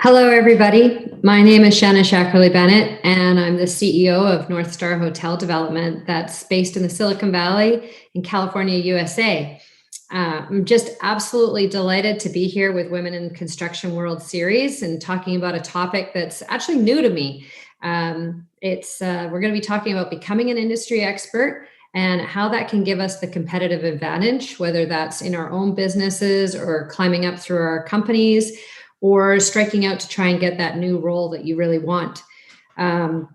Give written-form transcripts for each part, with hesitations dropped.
Hello, everybody. My name is Shanna Shackerley Bennett, and I'm the CEO of North Star Hotel Development that's based in the Silicon Valley in California, USA. I'm just absolutely delighted to be here with Women in Construction World Series and talking about a topic that's actually new to me. We're going to be talking about becoming an industry expert and how that can give us the competitive advantage, whether that's in our own businesses or climbing up through our companies or striking out to try and get that new role that you really want. Um,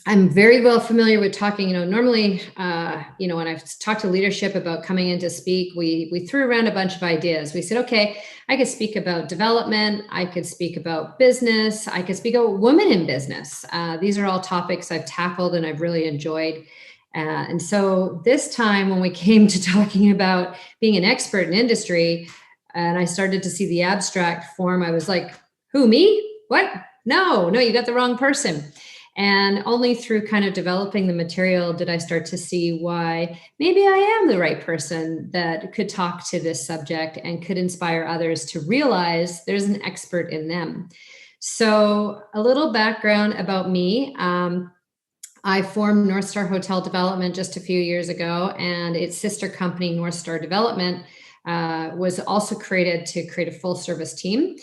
I'm very well familiar with talking, normally, when I've talked to leadership about coming in to speak, we threw around a bunch of ideas. We said, okay, I could speak about development. I could speak about business. I could speak about women in business. These are all topics I've tackled and I've really enjoyed. And so this time when we came to talking about being an expert in industry, and I started to see the abstract form, I was like, who, me? What? No, you got the wrong person. And only through kind of developing the material did I start to see why maybe I am the right person that could talk to this subject and could inspire others to realize there's an expert in them. So, a little background about me. I formed North Star Hotel Development just a few years ago, and its sister company, North Star Development, was also created to create a full service team.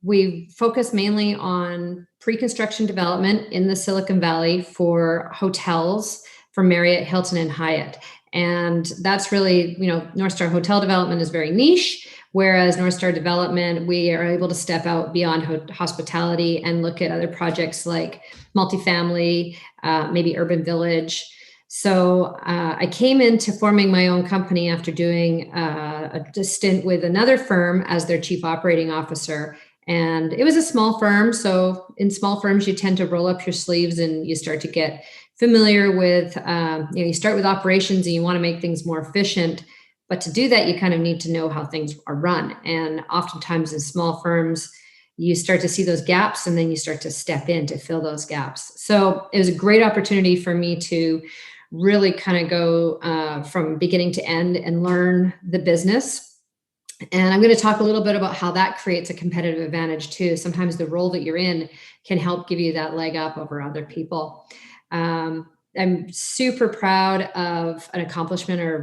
We focus mainly on pre-construction development in the Silicon Valley for hotels for Marriott, Hilton, and Hyatt. And that's really, North Star Hotel Development is very niche, whereas North Star Development, we are able to step out beyond hospitality and look at other projects like multifamily, maybe urban village. So I came into forming my own company after doing a stint with another firm as their chief operating officer. And it was a small firm. So in small firms, you tend to roll up your sleeves and you start to get familiar with, you start with operations and you want to make things more efficient. But to do that, you kind of need to know how things are run. And oftentimes in small firms, you start to see those gaps and then you start to step in to fill those gaps. So it was a great opportunity for me to really kind of go from beginning to end and learn the business. And I'm going to talk a little bit about how that creates a competitive advantage too. Sometimes the role that you're in can help give you that leg up over other people. I'm super proud of an accomplishment or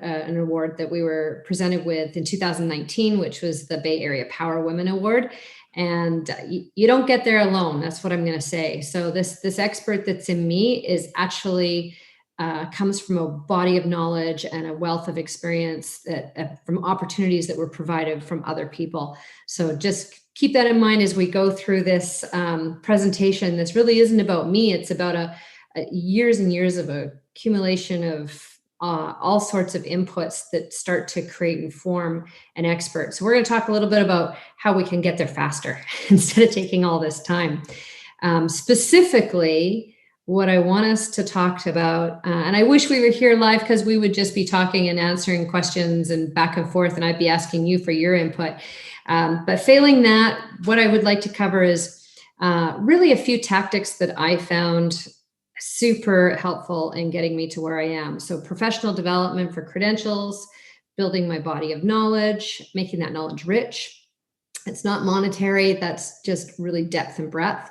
an award that we were presented with in 2019, which was the Bay Area Power Women Award. And you don't get there alone. That's what I'm going to say. So this expert that's in me is actually comes from a body of knowledge and a wealth of experience that from opportunities that were provided from other people. So just keep that in mind as we go through this presentation. This really isn't about me. It's about a years and years of accumulation of all sorts of inputs that start to create and form an expert. So we're going to talk a little bit about how we can get there faster instead of taking all this time. Specifically, what I want us to talk about, and I wish we were here live because we would just be talking and answering questions and back and forth, and I'd be asking you for your input. But failing that, what I would like to cover is really a few tactics that I found super helpful in getting me to where I am. So professional development for credentials, building my body of knowledge, making that knowledge rich. It's not monetary, that's just really depth and breadth.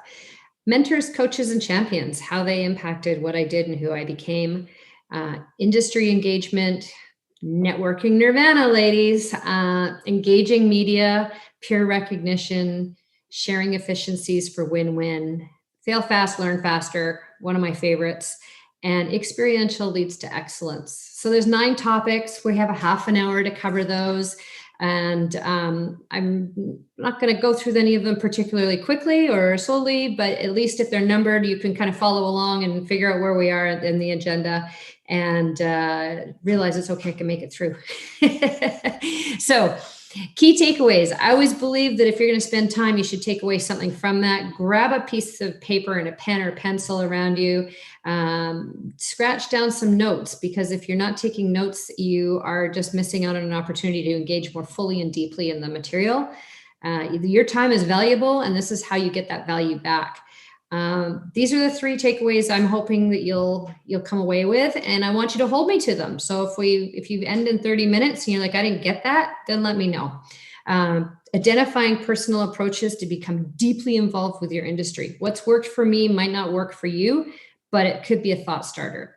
Mentors, coaches, and champions, how they impacted what I did and who I became. Industry engagement, networking nirvana, ladies, engaging media, peer recognition, sharing efficiencies for win-win, fail fast, learn faster, one of my favorites, and experiential leads to excellence. So there's 9 topics. We have a half an hour to cover those. And I'm not going to go through any of them particularly quickly or slowly, but at least if they're numbered, you can kind of follow along and figure out where we are in the agenda and realize it's okay, I can make it through. So key takeaways. I always believe that if you're going to spend time, you should take away something from that. Grab a piece of paper and a pen or pencil around you. Scratch down some notes, because if you're not taking notes, you are just missing out on an opportunity to engage more fully and deeply in the material. Your time is valuable, and this is how you get that value back. These are the 3 takeaways I'm hoping that you'll come away with, and I want you to hold me to them. So if you end in 30 minutes and you're like, I didn't get that, then let me know. Identifying personal approaches to become deeply involved with your industry. What's worked for me might not work for you, but it could be a thought starter.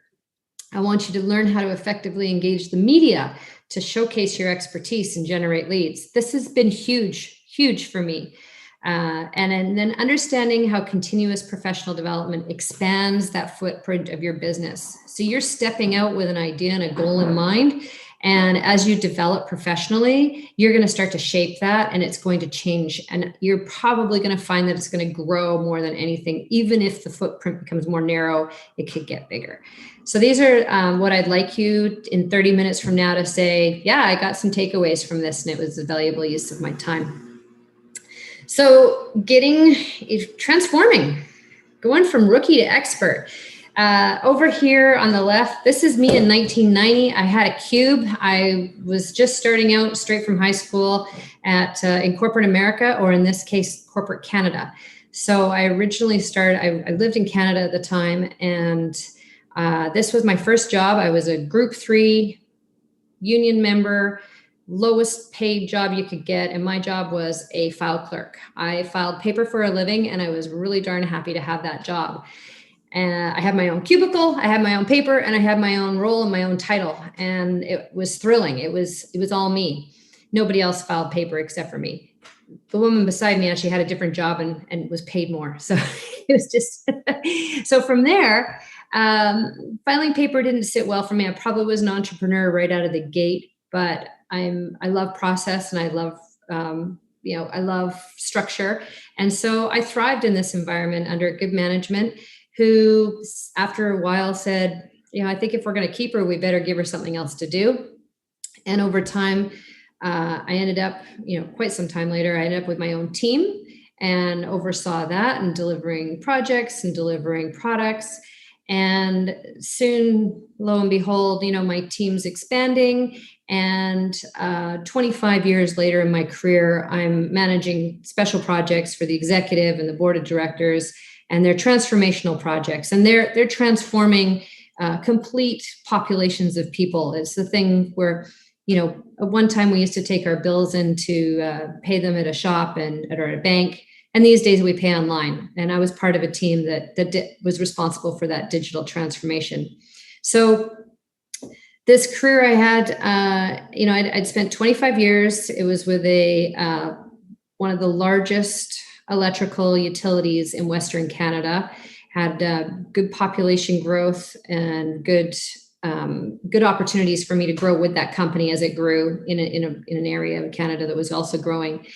I want you to learn how to effectively engage the media to showcase your expertise and generate leads. This has been huge, huge for me. And then understanding how continuous professional development expands that footprint of your business. So you're stepping out with an idea and a goal in mind. And as you develop professionally, you're going to start to shape that and it's going to change. And you're probably going to find that it's going to grow more than anything. Even if the footprint becomes more narrow, it could get bigger. So these are what I'd like you in 30 minutes from now to say, yeah, I got some takeaways from this and it was a valuable use of my time. So transforming, going from rookie to expert. Over here on the left, this is me in 1990. I had a cube. I was just starting out straight from high school in corporate America, or in this case, corporate Canada. So I originally started, I lived in Canada at the time, and this was my first job. I was a Group 3 union member, lowest paid job you could get. And my job was a file clerk. I filed paper for a living, and I was really darn happy to have that job. I had my own cubicle, I had my own paper, and I had my own role and my own title. And it was thrilling. It was all me. Nobody else filed paper except for me. The woman beside me actually had a different job and was paid more. So it was just, so from there, filing paper didn't sit well for me. I probably was an entrepreneur right out of the gate, but I love process, and I love, I love structure. And so I thrived in this environment under good management, who after a while said, I think if we're going to keep her, we better give her something else to do. And over time, I ended up, quite some time later, I ended up with my own team and oversaw that and delivering projects and delivering products. And soon, lo and behold, my team's expanding. And 25 years later in my career, I'm managing special projects for the executive and the board of directors, and they're transformational projects. And they're transforming complete populations of people. It's the thing where, at one time we used to take our bills in to pay them at a shop or at a bank. And these days we pay online. And I was part of a team that was responsible for that digital transformation. So this career I had, I'd spent 25 years. It was with one of the largest electrical utilities in Western Canada, had good population growth and good opportunities for me to grow with that company as it grew in an area of Canada that was also growing.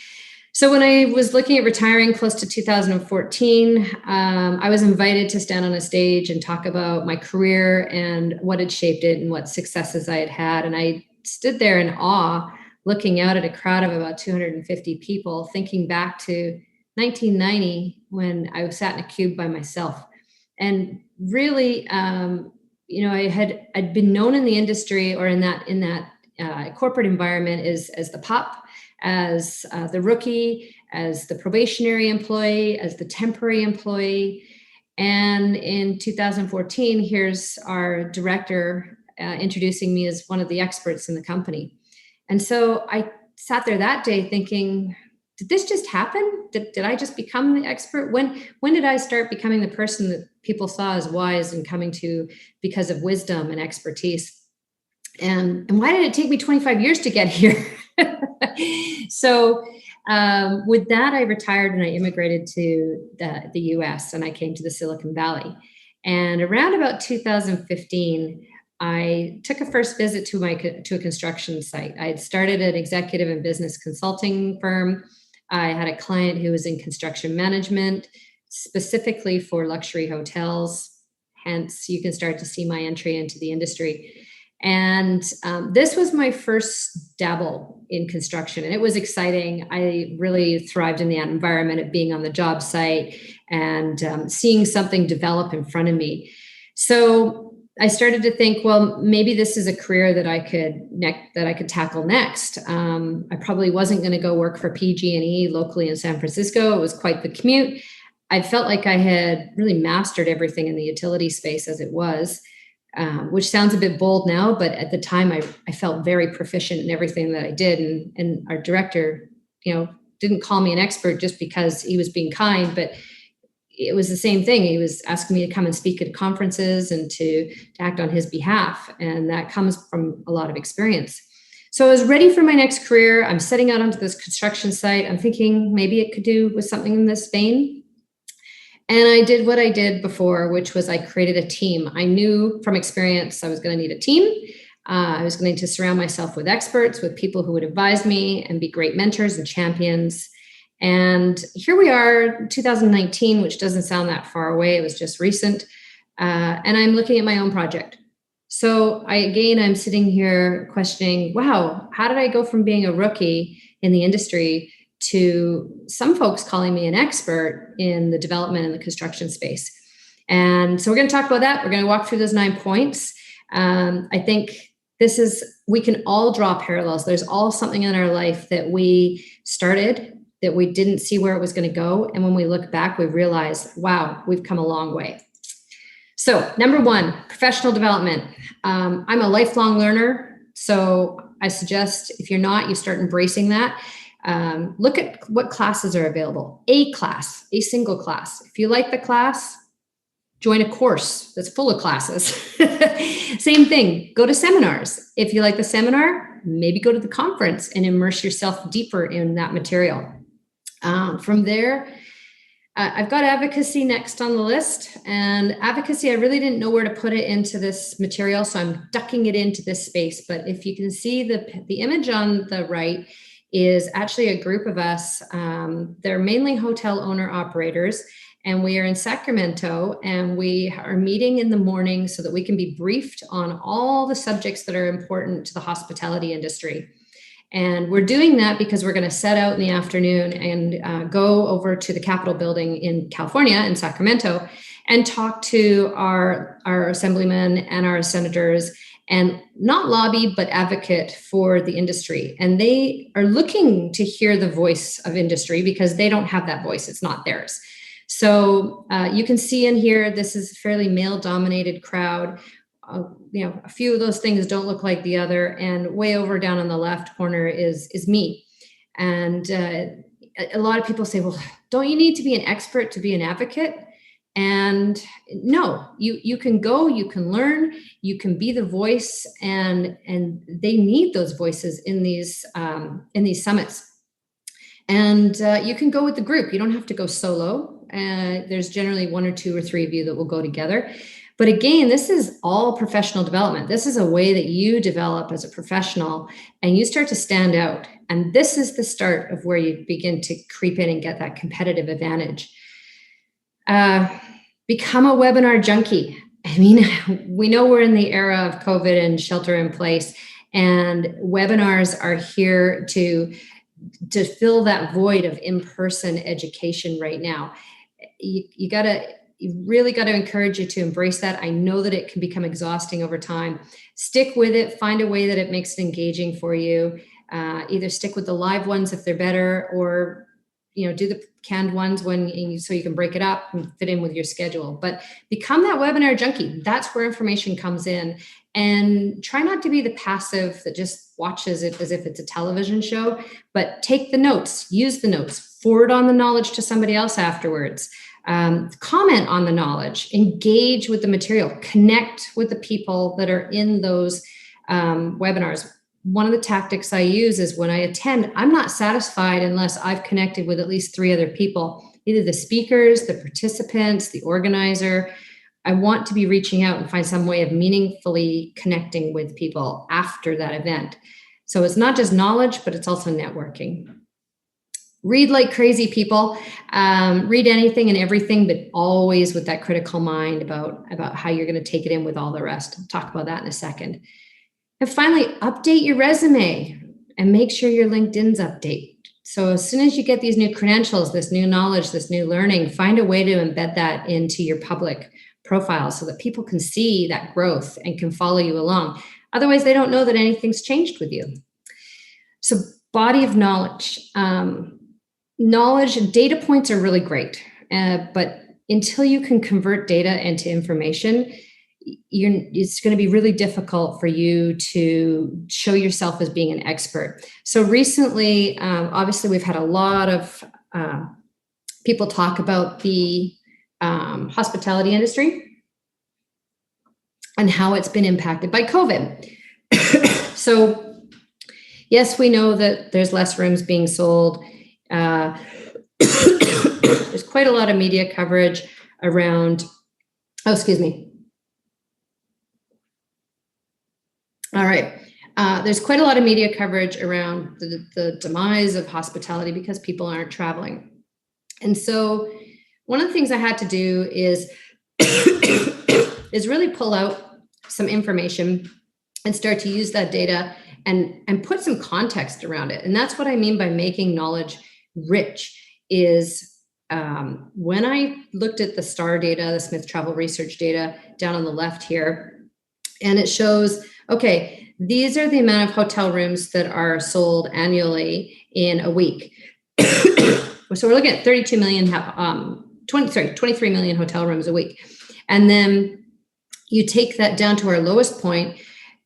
So when I was looking at retiring close to 2014, I was invited to stand on a stage and talk about my career and what had shaped it and what successes I had had. And I stood there in awe, looking out at a crowd of about 250 people, thinking back to 1990 when I sat in a cube by myself. And really, I'd been known in the industry or in that corporate environment as the pup, as the rookie, as the probationary employee, as the temporary employee. And in 2014, here's our director introducing me as one of the experts in the company. And so I sat there that day thinking, did this just happen? Did I just become the expert? When did I start becoming the person that people saw as wise and coming to because of wisdom and expertise? And why did it take me 25 years to get here? So with that, I retired and I immigrated to the US, and I came to the Silicon Valley. And around about 2015, I took a first visit to a construction site. I had started an executive and business consulting firm. I had a client who was in construction management, specifically for luxury hotels. Hence, you can start to see my entry into the industry. And this was my first dabble in construction, and it was exciting. I really thrived in the environment of being on the job site and seeing something develop in front of me. So I started to think, well, maybe this is a career that I could tackle next. I probably wasn't going to go work for PG&E locally in San Francisco. It was quite the commute. I felt like I had really mastered everything in the utility space as it was. Which sounds a bit bold now, but at the time I felt very proficient in everything that I did. And our director didn't call me an expert just because he was being kind, but it was the same thing. He was asking me to come and speak at conferences and to act on his behalf. And that comes from a lot of experience. So I was ready for my next career. I'm setting out onto this construction site. I'm thinking maybe it could do with something in this vein. And I did what I did before, which was I created a team. I knew from experience I was going to need a team. I was going to surround myself with experts, with people who would advise me and be great mentors and champions. And here we are, 2019, which doesn't sound that far away. It was just recent. And I'm looking at my own project. So I'm sitting here questioning, wow, how did I go from being a rookie in the industry to some folks calling me an expert in the development and the construction space? And so we're going to talk about that. We're going to walk through those 9 points. I think we can all draw parallels. There's all something in our life that we started that we didn't see where it was going to go. And when we look back, we realize, wow, we've come a long way. So number 1, professional development. I'm a lifelong learner. So I suggest if you're not, you start embracing that. Look at what classes are available. A class, a single class. If you like the class, join a course that's full of classes. Same thing, go to seminars. If you like the seminar, maybe go to the conference and immerse yourself deeper in that material. From there, I've got advocacy next on the list. And advocacy, I really didn't know where to put it into this material, so I'm ducking it into this space. But if you can see the image on the right is actually a group of us. They're mainly hotel owner operators. And we are in Sacramento, and we are meeting in the morning so that we can be briefed on all the subjects that are important to the hospitality industry. And we're doing that because we're going to set out in the afternoon and go over to the Capitol building in California, in Sacramento, and talk to our assemblymen and our senators, and not lobby, but advocate for the industry. And they are looking to hear the voice of industry because they don't have that voice. It's not theirs. So you can see in here, this is a fairly male-dominated crowd. A few of those things don't look like the other. And way over down on the left corner is me. And a lot of people say, well, don't you need to be an expert to be an advocate? And no, you can go, you can learn, you can be the voice, and they need those voices in these summits. And you can go with the group. You don't have to go solo. There's generally 1 or 2 or 3 of you that will go together. But again, this is all professional development. This is a way that you develop as a professional and you start to stand out. And this is the start of where you begin to creep in and get that competitive advantage. Become a webinar junkie. I mean, we know we're in the era of COVID and shelter in place, and webinars are here to fill that void of in-person education right now. You really got to encourage you to embrace that. I know that it can become exhausting over time. Stick with it. Find a way that it makes it engaging for you. Either stick with the live ones if they're better, or do the canned ones so you can break it up and fit in with your schedule. But become that webinar junkie. That's where information comes in. And try not to be the passive that just watches it as if it's a television show, but take the notes, use the notes, forward on the knowledge to somebody else afterwards. Comment on the knowledge, engage with the material, connect with the people that are in those webinars. One of the tactics I use is when I attend, I'm not satisfied unless I've connected with at least 3 other people, either the speakers, the participants, the organizer. I want to be reaching out and find some way of meaningfully connecting with people after that event. So it's not just knowledge, but it's also networking. Read like crazy, people. Read anything and everything, but always with that critical mind about how you're going to take it in with all the rest. I'll talk about that in a second. And finally, update your resume and make sure your LinkedIn's updated. So as soon as you get these new credentials, this new knowledge, this new learning, find a way to embed that into your public profile so that people can see that growth and can follow you along. Otherwise, they don't know that anything's changed with you. So body of knowledge. Knowledge and data points are really great, but until you can convert data into information, it's going to be really difficult for you to show yourself as being an expert. So recently, obviously, we've had a lot of people talk about the hospitality industry and how it's been impacted by COVID. So, yes, we know that there's less rooms being sold. There's quite a lot of media coverage around, oh, excuse me. All right. There's quite a lot of media coverage around the demise of hospitality because people aren't traveling. And so one of the things I had to do is really pull out some information and start to use that data and put some context around it. And that's what I mean by making knowledge rich is when I looked at the STAR data, the Smith Travel Research data down on the left here, and it shows, okay, these are the amount of hotel rooms that are sold annually in a week. So we're looking at 23 million hotel rooms a week. And then you take that down to our lowest point,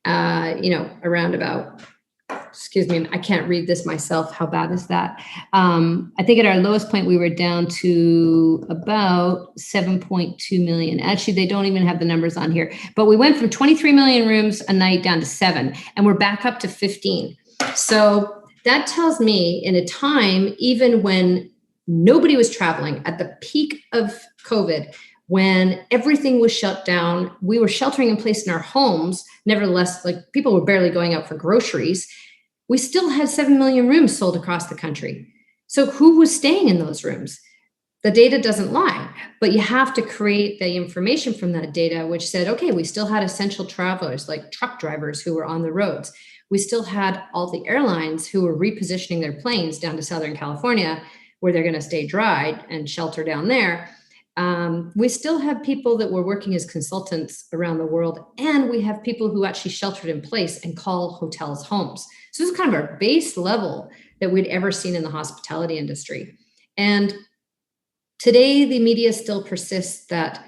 around about, excuse me, I can't read this myself. How bad is that? I think at our lowest point, we were down to about 7.2 million. Actually, they don't even have the numbers on here, but we went from 23 million rooms a night down to 7, and we're back up to 15. So that tells me in a time, even when nobody was traveling at the peak of COVID, when everything was shut down, we were sheltering in place in our homes. Nevertheless, like people were barely going out for groceries. We still had 7 million rooms sold across the country. So who was staying in those rooms? The data doesn't lie, but you have to create the information from that data, which said, okay, we still had essential travelers like truck drivers who were on the roads. We still had all the airlines who were repositioning their planes down to Southern California, where they're going to stay dry and shelter down there. We still have people that were working as consultants around the world, and we have people who actually sheltered in place and call hotels homes. So this is kind of our base level that we'd ever seen in the hospitality industry. And today, the media still persists that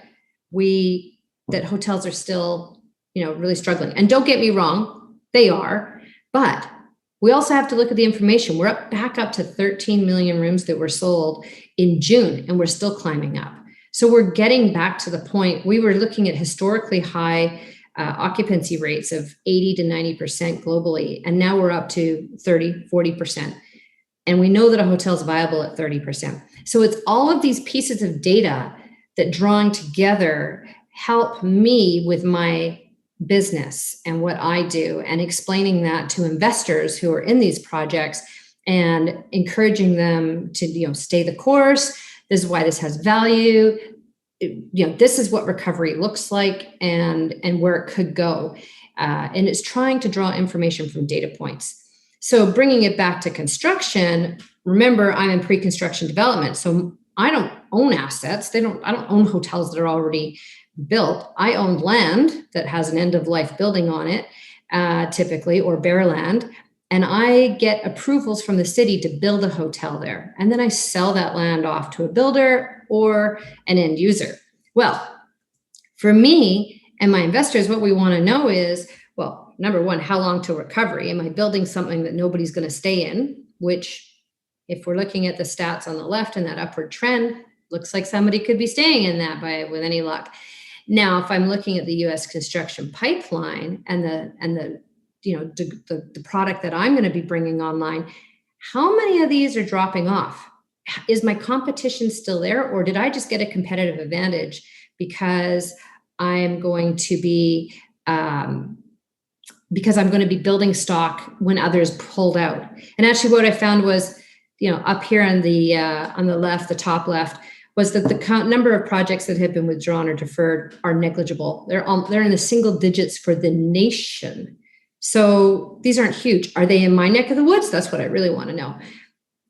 hotels are still, really struggling. And don't get me wrong, they are, but we also have to look at the information. We're back up to 13 million rooms that were sold in June, and we're still climbing up. So we're getting back to the point. We were looking at historically high occupancy rates of 80 to 90% globally, and now we're up to 30, 40%. And we know that a hotel is viable at 30%. So it's all of these pieces of data that drawing together help me with my business and what I do, and explaining that to investors who are in these projects and encouraging them to stay the course. This is why this has value. This is what recovery looks like and where it could go. And it's trying to draw information from data points. So bringing it back to construction, remember, I'm in pre-construction development. So I don't own assets. I don't own hotels that are already built. I own land that has an end-of-life building on it, typically, or bare land. And I get approvals from the city to build a hotel there. And then I sell that land off to a builder or an end user. Well, for me and my investors, what we want to know is, well, number one, how long till recovery? Am I building something that nobody's going to stay in? Which, if we're looking at the stats on the left and that upward trend, looks like somebody could be staying in that with any luck. Now, if I'm looking at the U.S. construction pipeline and the product that I'm going to be bringing online, how many of these are dropping off? Is my competition still there, or did I just get a competitive advantage because I'm going to be building stock when others pulled out? And actually, what I found was, up here on the left, the top left, was that the number of projects that have been withdrawn or deferred are negligible. They're in the single digits for the nation. So these aren't huge. Are they in my neck of the woods? That's what I really want to know.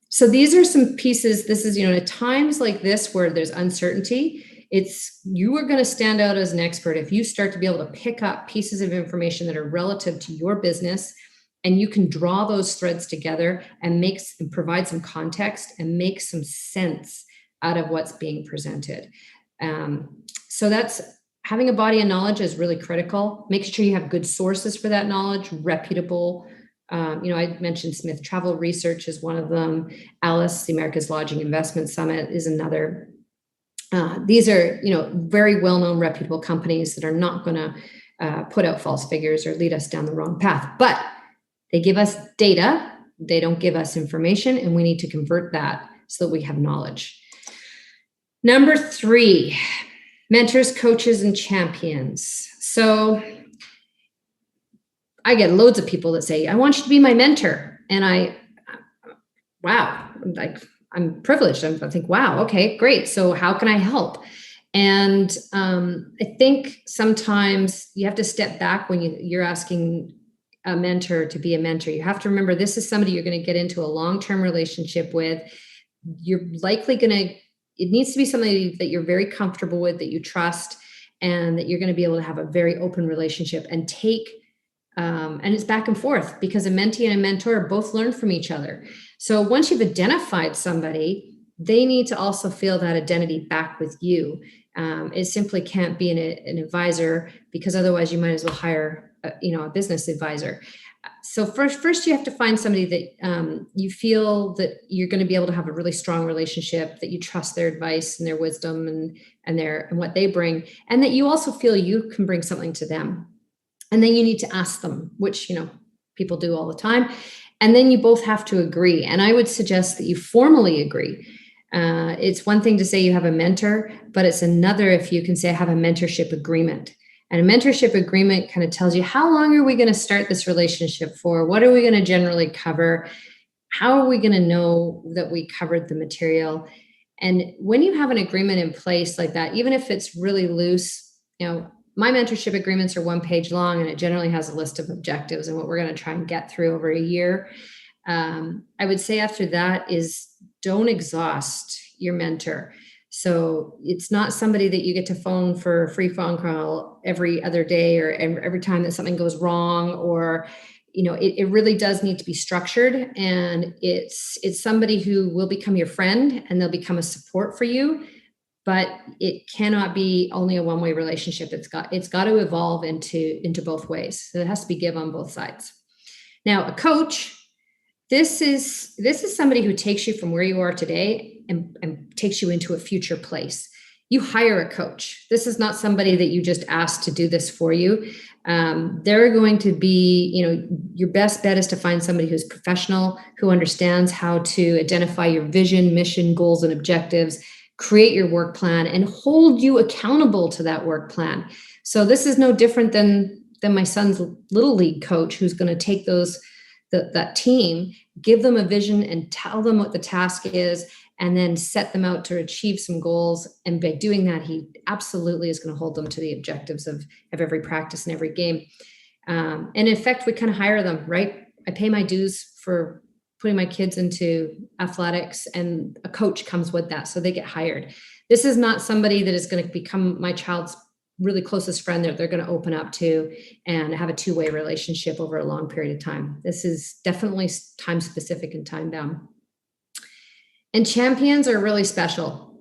So these are some pieces. This is, at times like this where there's uncertainty, you are going to stand out as an expert if you start to be able to pick up pieces of information that are relative to your business, and you can draw those threads together and provide some context and make some sense out of what's being presented. So that's having a body of knowledge is really critical. Making sure you have good sources for that knowledge, reputable. I mentioned Smith Travel Research is one of them. Alice, the America's Lodging Investment Summit, is another. These are, very well-known, reputable companies that are not going to put out false figures or lead us down the wrong path. But they give us data. They don't give us information, and we need to convert that so that we have knowledge. Number 3, mentors, coaches, and champions. So I get loads of people that say, I want you to be my mentor. And wow, I'm privileged. I think, wow, okay, great. So how can I help? And I think sometimes you have to step back when you're asking a mentor to be a mentor. You have to remember this is somebody you're going to get into a long-term relationship with. You're likely it needs to be somebody that you're very comfortable with, that you trust, and that you're going to be able to have a very open relationship and and it's back and forth, because a mentee and a mentor both learn from each other. So once you've identified somebody, they need to also feel that identity back with you. It simply can't be an advisor, because otherwise you might as well hire a business advisor. So first you have to find somebody that you feel that you're going to be able to have a really strong relationship, that you trust their advice and their wisdom and what they bring, and that you also feel you can bring something to them. And then you need to ask them, which people do all the time. And then you both have to agree. And I would suggest that you formally agree. It's one thing to say you have a mentor, but it's another if you can say I have a mentorship agreement. And a mentorship agreement kind of tells you, how long are we going to start this relationship for? What are we going to generally cover? How are we going to know that we covered the material? And when you have an agreement in place like that, even if it's really loose, my mentorship agreements are 1 page long, and it generally has a list of objectives and what we're going to try and get through over a year. I would say after that is don't exhaust your mentor. So it's not somebody that you get to phone for a free phone call every other day or every time that something goes wrong, or, it really does need to be structured. And it's somebody who will become your friend, and they'll become a support for you. But it cannot be only a one-way relationship. It's got to evolve into both ways. So it has to be give on both sides. Now, a coach, this is somebody who takes you from where you are today and takes you into a future place. You hire a coach. This is not somebody that you just ask to do this for you. They're going to be, your best bet is to find somebody who's professional, who understands how to identify your vision, mission, goals, and objectives, create your work plan, and hold you accountable to that work plan. So this is no different than my son's little league coach, who's going to take that team, give them a vision and tell them what the task is, and then set them out to achieve some goals. And by doing that, he absolutely is going to hold them to the objectives of every practice and every game. And in effect, we kind of hire them, right? I pay my dues for putting my kids into athletics, and a coach comes with that. So they get hired. This is not somebody that is going to become my child's really closest friend that they're going to open up to and have a two-way relationship over a long period of time. This is definitely time specific and time bound. And champions are really special.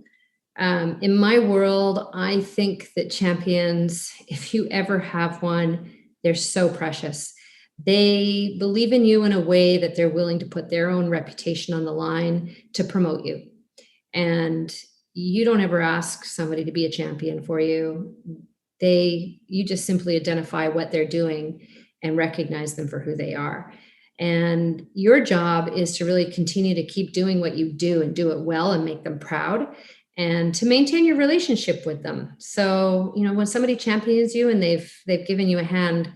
In my world, I think that champions, if you ever have one, they're so precious. They believe in you in a way that they're willing to put their own reputation on the line to promote you. And you don't ever ask somebody to be a champion for you. You just simply identify what they're doing and recognize them for who they are. And your job is to really continue to keep doing what you do and do it well and make them proud, and to maintain your relationship with them. So, when somebody champions you and they've given you a hand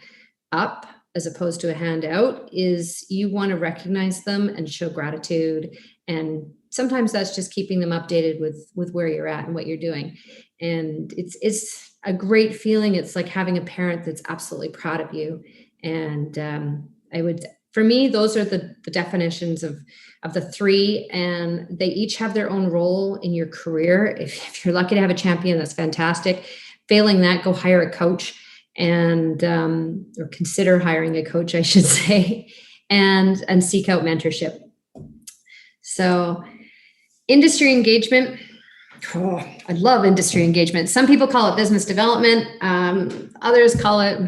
up as opposed to a hand out, is you want to recognize them and show gratitude. And sometimes that's just keeping them updated with where you're at and what you're doing. And it's a great feeling. It's like having a parent that's absolutely proud of you. And for me, those are the definitions of the 3, and they each have their own role in your career. If you're lucky to have a champion, that's fantastic. Failing that, go hire a coach, and or consider hiring a coach, I should say, and seek out mentorship. So industry engagement, Oh, I love industry engagement. Some people call it business development. Others call it,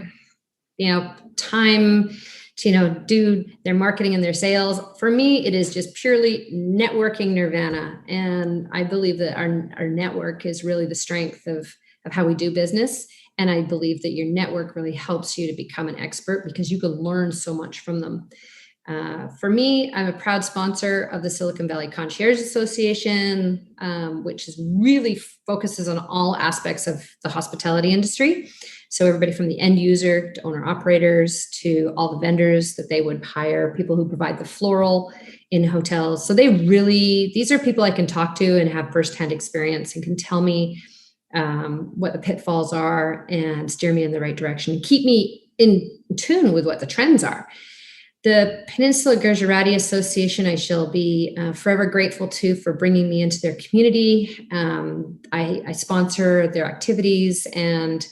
time to, do their marketing and their sales. For me, it is just purely networking nirvana. And I believe that our network is really the strength of how we do business. And I believe that your network really helps you to become an expert because you can learn so much from them. For me, I'm a proud sponsor of the Silicon Valley Concierge Association, which is really focuses on all aspects of the hospitality industry. So everybody from the end user to owner operators to all the vendors that they would hire, people who provide the floral in hotels. So these are people I can talk to and have firsthand experience and can tell me what the pitfalls are and steer me in the right direction, keep me in tune with what the trends are. The Peninsula Gujarati Association, I shall be forever grateful to for bringing me into their community. I sponsor their activities and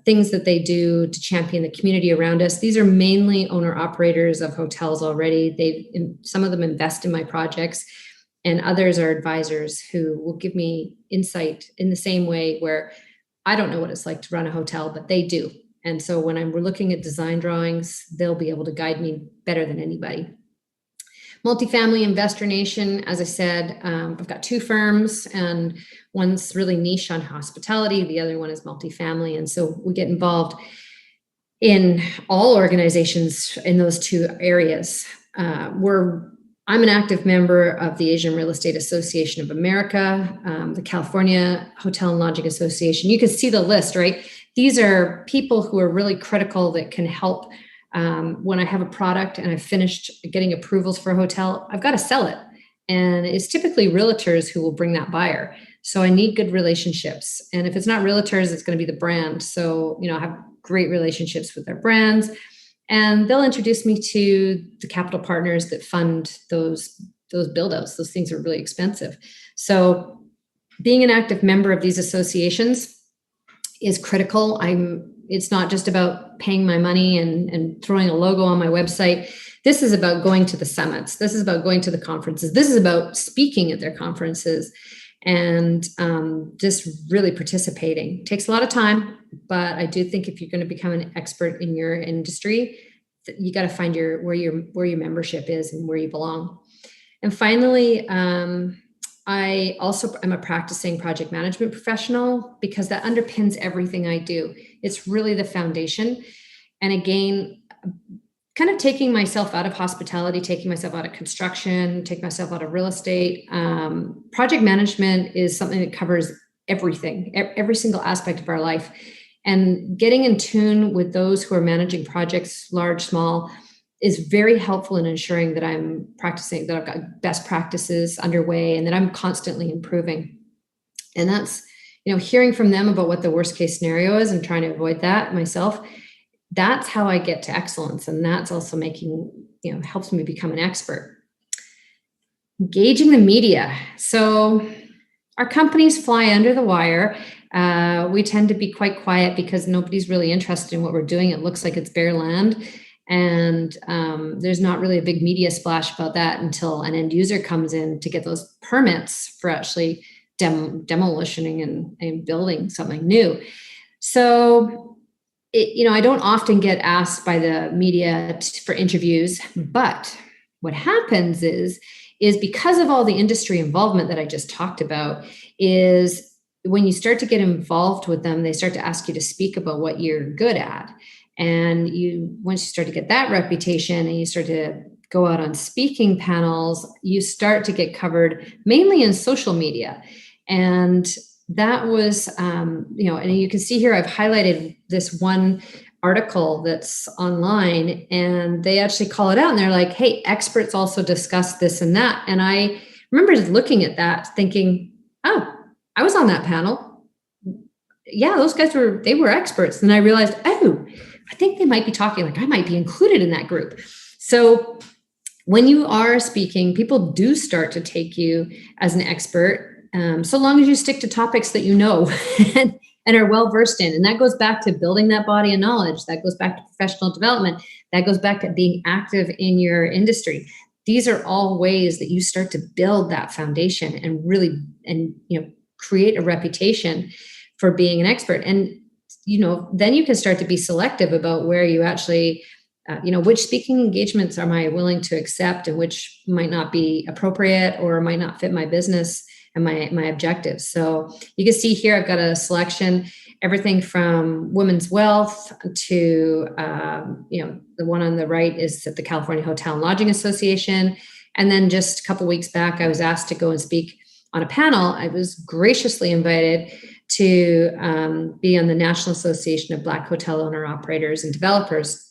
things that they do to champion the community around us. These are mainly owner operators of hotels already. Some of them invest in my projects, and others are advisors who will give me insight in the same way where I don't know what it's like to run a hotel, but they do. And so when we're looking at design drawings, they'll be able to guide me better than anybody. Multifamily Investor Nation, as I said, I've got two firms, and one's really niche on hospitality. The other one is multifamily. And so we get involved in all organizations in those two areas. I'm an active member of the Asian Real Estate Association of America, the California Hotel and Lodging Association. You can see the list, right? These are people who are really critical that can help. When I have a product and I've finished getting approvals for a hotel, I've got to sell it. And it's typically realtors who will bring that buyer. So I need good relationships. And if it's not realtors, it's going to be the brand. So, I have great relationships with their brands. And they'll introduce me to the capital partners that fund those build outs. Those things are really expensive. So being an active member of these associations is critical. It's not just about paying my money and throwing a logo on my website. This is about going to the summits. This is about going to the conferences. This is about speaking at their conferences and just really participating. It takes a lot of time, but I do think if you're going to become an expert in your industry, you got to find where your membership is and where you belong. And finally, I also am a practicing project management professional because that underpins everything I do. It's really the foundation. And again, kind of taking myself out of hospitality, taking myself out of construction, taking myself out of real estate. Project management is something that covers everything, every single aspect of our life. And getting in tune with those who are managing projects, large, small, is very helpful in ensuring that I'm practicing, that I've got best practices underway and that I'm constantly improving. And that's, hearing from them about what the worst case scenario is and trying to avoid that myself. That's how I get to excellence. And that's also helps me become an expert. Engaging the media. So our companies fly under the wire. We tend to be quite quiet because nobody's really interested in what we're doing. It looks like it's bare land. And there's not really a big media splash about that until an end user comes in to get those permits for actually demolishing and building something new. So, I don't often get asked by the media for interviews, but what happens is because of all the industry involvement that I just talked about, is when you start to get involved with them, they start to ask you to speak about what you're good at. And once you start to get that reputation and you start to go out on speaking panels, you start to get covered mainly in social media. And that was, and you can see here, I've highlighted this one article that's online and they actually call it out and they're like, hey, experts also discuss this and that. And I remember looking at that thinking, oh, I was on that panel. Yeah, those guys were experts. And I realized, oh, I think they might be talking like I might be included in that group. So when you are speaking, people do start to take you as an expert, so long as you stick to topics that you know and are well versed in. And that goes back to building that body of knowledge. That goes back to professional development. That goes back to being active in your industry. These are all ways that you start to build that foundation and really, create a reputation for being an expert. And, then you can start to be selective about where you actually, which speaking engagements am I willing to accept and which might not be appropriate or might not fit my business and my objectives. So you can see here, I've got a selection, everything from women's wealth to, the one on the right is at the California Hotel and Lodging Association. And then just a couple weeks back, I was asked to go and speak on a panel. I was graciously invited to be on the National Association of Black Hotel Owner Operators and Developers,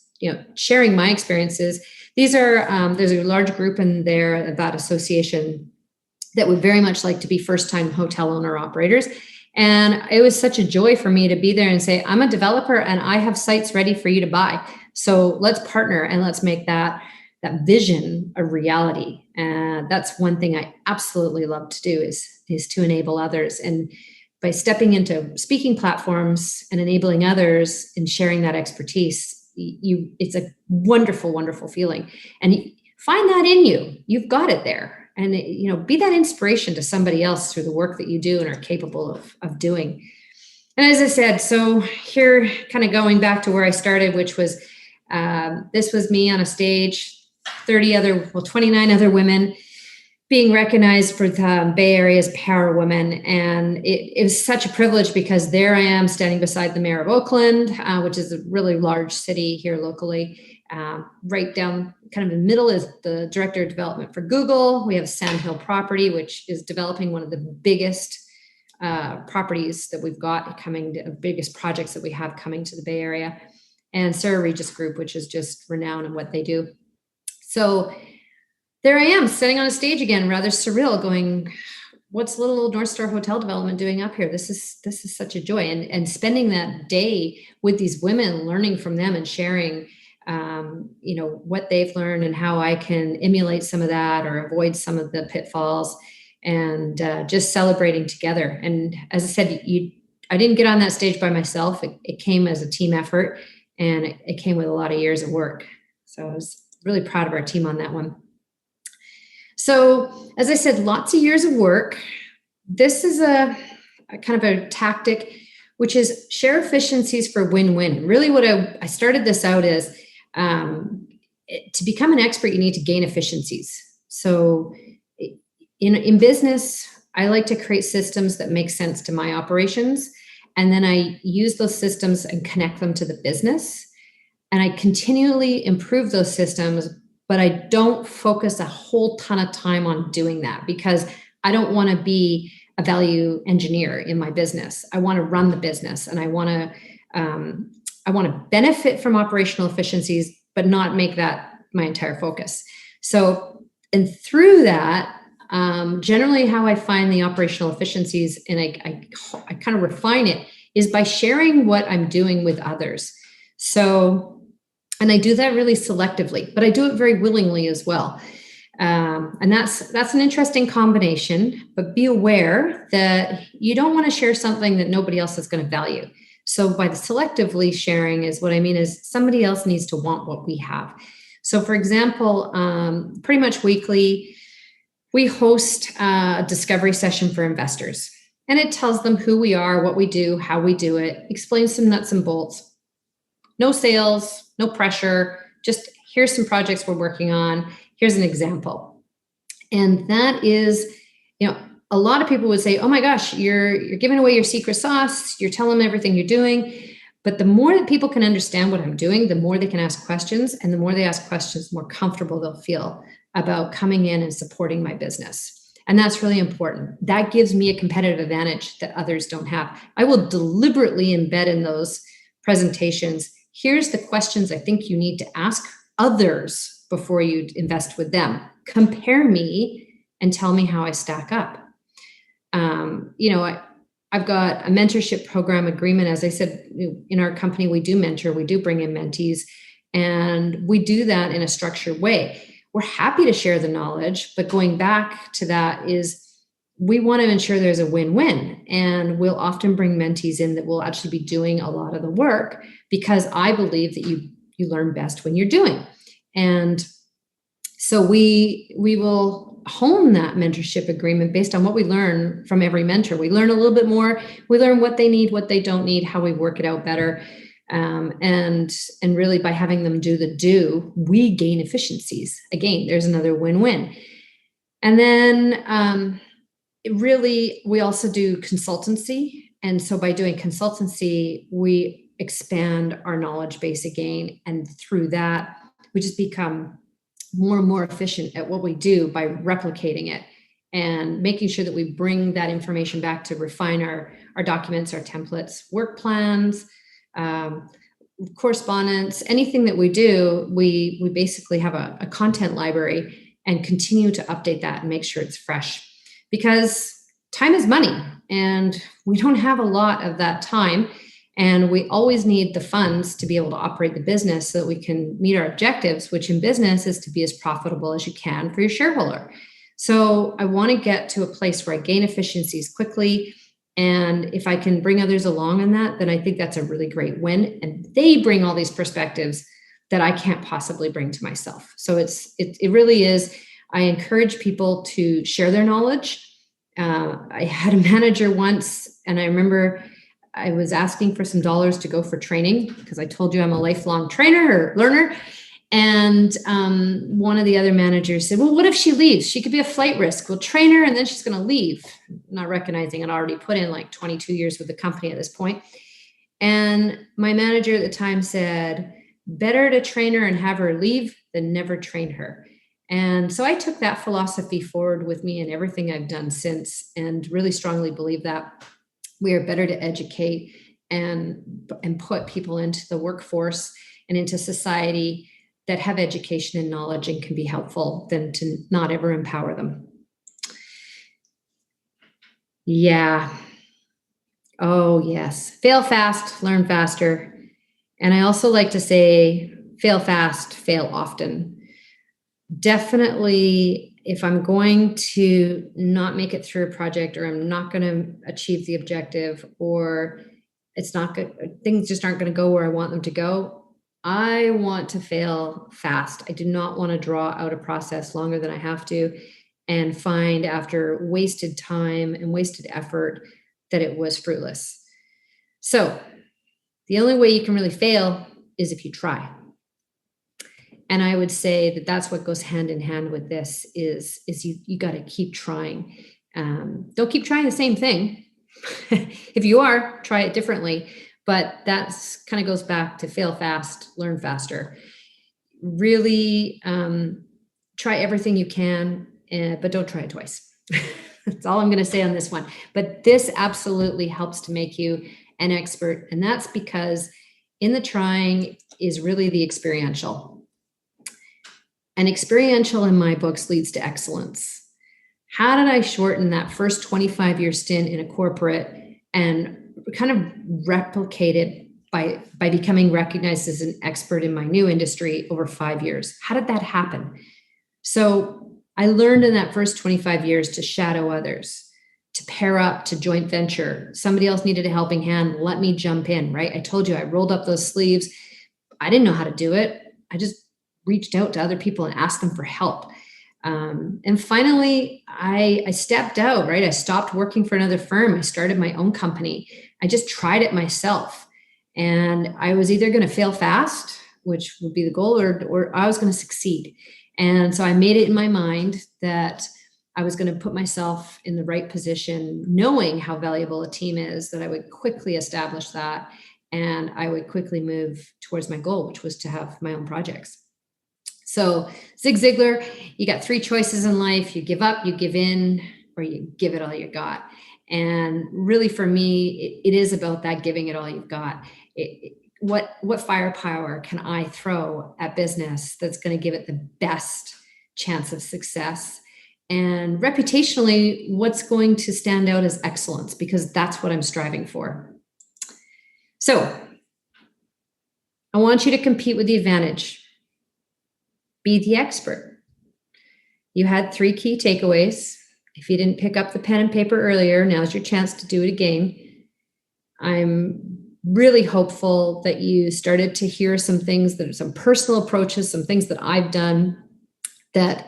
sharing my experiences. There's a large group in there, that association, that would very much like to be first-time hotel owner operators. And it was such a joy for me to be there and say, I'm a developer and I have sites ready for you to buy. So let's partner and let's make that vision a reality. And that's one thing I absolutely love to do is to enable others. And by stepping into speaking platforms and enabling others and sharing that expertise, it's a wonderful, wonderful feeling. And find that in you. You've got it there. And, be that inspiration to somebody else through the work that you do and are capable of doing. And as I said, so here, kind of going back to where I started, which was, this was me on a stage, 29 other women being recognized for the Bay Area's Power Women. And it was such a privilege because there I am standing beside the mayor of Oakland, which is a really large city here locally. Right down kind of in the middle is the director of development for Google. We have Sandhill Property, which is developing one of the biggest properties that we've got coming, the biggest projects that we have coming to the Bay Area. And Sarah Regis Group, which is just renowned in what they do. So there I am sitting on a stage again, rather surreal, going, what's little North Star Hotel Development doing up here? This is such a joy. And spending that day with these women, learning from them and sharing, what they've learned and how I can emulate some of that or avoid some of the pitfalls, and just celebrating together. And as I said, I didn't get on that stage by myself. It came as a team effort, and it came with a lot of years of work. So I was really proud of our team on that one. So, as I said, lots of years of work. This is a kind of a tactic, which is share efficiencies for win-win. Really what I started this out as, to become an expert, you need to gain efficiencies. So in business, I like to create systems that make sense to my operations. And then I use those systems and connect them to the business. And I continually improve those systems, but I don't focus a whole ton of time on doing that because I don't want to be a value engineer in my business. I want to run the business, and I want to benefit from operational efficiencies, but not make that my entire focus. So, and through that, generally how I find the operational efficiencies, and I kind of refine it, is by sharing what I'm doing with others. So, and I do that really selectively, but I do it very willingly as well. And that's an interesting combination, but be aware that you don't want to share something that nobody else is going to value. So by the selectively sharing is what I mean is somebody else needs to want what we have. So for example, pretty much weekly, we host a discovery session for investors, and it tells them who we are, what we do, how we do it, explains some nuts and bolts. No sales, no pressure, just here's some projects we're working on. Here's an example. And that is, a lot of people would say, oh my gosh, you're giving away your secret sauce. You're telling them everything you're doing. But the more that people can understand what I'm doing, the more they can ask questions. And the more they ask questions, the more comfortable they'll feel about coming in and supporting my business. And that's really important. That gives me a competitive advantage that others don't have. I will deliberately embed in those presentations, here's the questions I think you need to ask others before you invest with them. Compare me and tell me how I stack up. I've got a mentorship program agreement. As I said, in our company, we do mentor, we do bring in mentees, and we do that in a structured way. We're happy to share the knowledge, but going back to that is we want to ensure there's a win-win, and we'll often bring mentees in that will actually be doing a lot of the work because I believe that you learn best when you're doing. And so we will hone that mentorship agreement based on what we learn from every mentor. We learn a little bit more. We learn what they need, what they don't need, how we work it out better. And really by having them do the do, we gain efficiencies. Again, there's another win-win. And then we also do consultancy. And so by doing consultancy, we expand our knowledge base again. And through that, we just become more and more efficient at what we do by replicating it and making sure that we bring that information back to refine our documents, our templates, work plans, correspondence, anything that we do, we basically have a content library and continue to update that and make sure it's fresh, because time is money and we don't have a lot of that time. And we always need the funds to be able to operate the business so that we can meet our objectives, which in business is to be as profitable as you can for your shareholder. So I want to get to a place where I gain efficiencies quickly. And if I can bring others along in that, then I think that's a really great win. And they bring all these perspectives that I can't possibly bring to myself. So it really is, I encourage people to share their knowledge. I had a manager once, and I remember I was asking for some dollars to go for training because I told you I'm a lifelong trainer or learner. And one of the other managers said, well, what if she leaves? She could be a flight risk. We'll train her and then she's going to leave. Not recognizing I'd already put in like 22 years with the company at this point. And my manager at the time said, better to train her and have her leave than never train her. And so I took that philosophy forward with me in everything I've done since, and really strongly believe that we are better to educate and put people into the workforce and into society that have education and knowledge and can be helpful than to not ever empower them. Yeah. Oh, yes. Fail fast, learn faster. And I also like to say, fail fast, fail often. Definitely, if I'm going to not make it through a project, or I'm not going to achieve the objective, or it's not good, things just aren't going to go where I want them to go, I want to fail fast. I do not want to draw out a process longer than I have to and find after wasted time and wasted effort that it was fruitless. So the only way you can really fail is if you try. And I would say that that's what goes hand in hand with this is you got to keep trying. Don't keep trying the same thing. If you are, try it differently. But that's kind of goes back to fail fast, learn faster. Really try everything you can, but don't try it twice. That's all I'm going to say on this one. But this absolutely helps to make you an expert. And that's because in the trying is really the experiential. And experiential in my books leads to excellence. How did I shorten that first 25-year stint in a corporate and kind of replicate it by becoming recognized as an expert in my new industry over 5 years? How did that happen? So I learned in that first 25 years to shadow others, to pair up, to joint venture. Somebody else needed a helping hand. Let me jump in, right? I told you I rolled up those sleeves. I didn't know how to do it. I just reached out to other people and asked them for help. And finally, I stepped out, right? I stopped working for another firm. I started my own company. I just tried it myself. And I was either going to fail fast, which would be the goal, or I was going to succeed. And so I made it in my mind that I was going to put myself in the right position, knowing how valuable a team is, that I would quickly establish that. And I would quickly move towards my goal, which was to have my own projects. So Zig Ziglar, you got 3 choices in life. You give up, you give in, or you give it all you got. And really for me, it is about that giving it all you've got. What firepower can I throw at business that's going to give it the best chance of success? And reputationally, what's going to stand out as excellence? Because that's what I'm striving for. So I want you to compete with the advantage. Be the expert. You had 3 key takeaways. If you didn't pick up the pen and paper earlier, now's your chance to do it again. I'm really hopeful that you started to hear some things, that are some personal approaches, some things that I've done that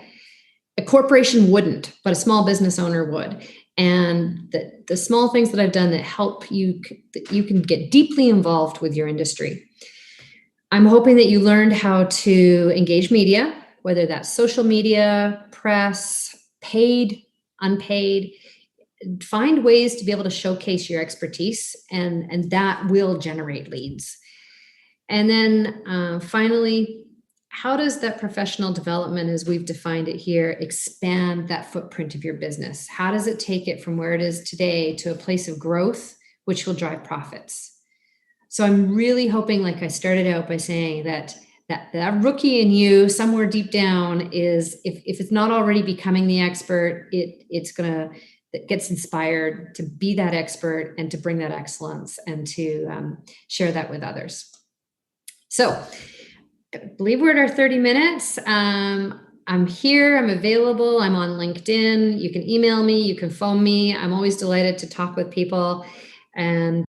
A corporation wouldn't, but a small business owner would. And the small things that I've done that help you, that you can get deeply involved with your industry. I'm hoping that you learned how to engage media, whether that's social media, press, paid, unpaid. Find ways to be able to showcase your expertise, and that will generate leads. And then finally, how does that professional development, as we've defined it here, expand that footprint of your business? How does it take it from where it is today to a place of growth, which will drive profits? So I'm really hoping, like I started out by saying, that rookie in you somewhere deep down is, if it's not already becoming the expert, it gets inspired to be that expert and to bring that excellence and to share that with others. So I believe we're at our 30 minutes. I'm here, I'm available, I'm on LinkedIn. You can email me, you can phone me. I'm always delighted to talk with people. And